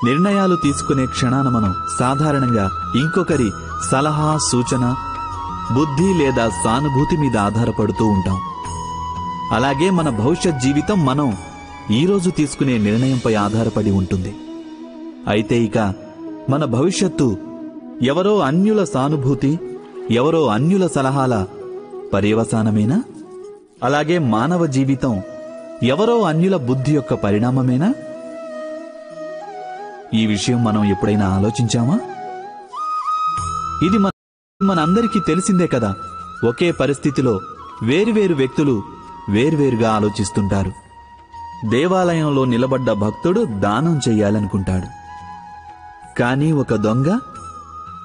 నిర్ణయాలు తీసుకునే క్షణాన మనం సాధారణంగా ఇంకొకరి సలహా, సూచన, బుద్ధి లేదా సానుభూతి మీద ఆధారపడుతూ ఉంటాం. అలాగే మన భవిష్యత్ జీవితం మనం ఈరోజు తీసుకునే నిర్ణయంపై ఆధారపడి ఉంటుంది. అయితే ఇక మన భవిష్యత్తు ఎవరో అన్యుల సానుభూతి, ఎవరో అన్యుల సలహాల పర్యవసానమేనా? అలాగే మానవ జీవితం ఎవరో అన్యుల బుద్ధి యొక్క పరిణామమేనా? ఈ విషయం మనం ఎప్పుడైనా ఆలోచించామా? ఇది మనందరికీ తెలిసిందే కదా. ఒకే పరిస్థితిలో వేరువేరు వ్యక్తులు వేర్వేరుగా ఆలోచిస్తుంటారు. దేవాలయంలో నిలబడ్డ భక్తుడు దానం చెయ్యాలనుకుంటాడు. కానీ ఒక దొంగ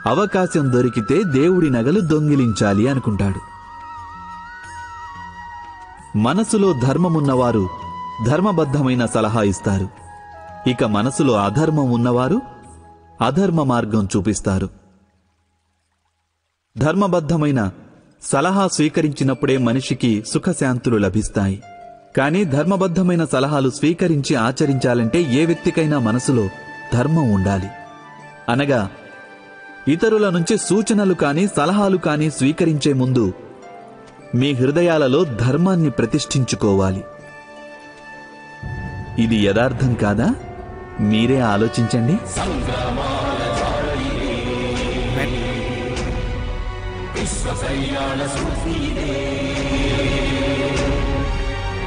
అవకాశం దొరికితే దేవుడి నగలు దొంగిలించాలి అనుకుంటాడు. మనసులో ధర్మమున్నవారు ధర్మబద్ధమైన సలహా ఇస్తారు. ఇక మనసులో అధర్మం ఉన్నవారు అధర్మ మార్గం చూపిస్తారు. ధర్మబద్ధమైన సలహా స్వీకరించినప్పుడే మనిషికి సుఖశాంతులు లభిస్తాయి. కానీ ధర్మబద్ధమైన సలహాలు స్వీకరించి ఆచరించాలంటే ఏ వ్యక్తికైనా మనసులో ధర్మం ఉండాలి. అనగా ఇతరుల నుంచి సూచనలు కానీ సలహాలు కానీ స్వీకరించే ముందు మీ హృదయాలలో ధర్మాన్ని ప్రతిష్ఠించుకోవాలి. ఇది యథార్థం కాదా? మీరే ఆలోచించండి.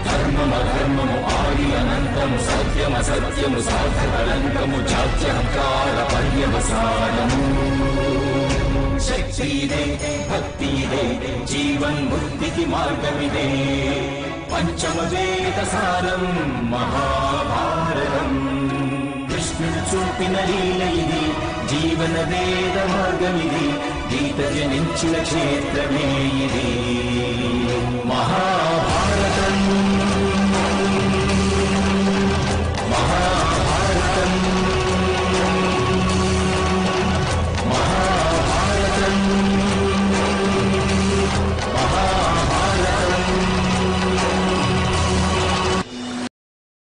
ధర్మమధర్మము ఆది అనంతము, సత్యమసత్యము సాధకలంకము, జాత్యహంకార పర్యవసానము. శక్తిదే భక్తిదే జీవన్ముక్తికి మార్గమిదే. పంచమ వేద సారం మహాభారతం. కృష్ణుడు చూపిన లీల ఇది, జీవన వేద మార్గమిది. గీత జనించిన క్షేత్రమే ఇది మహాభారతం.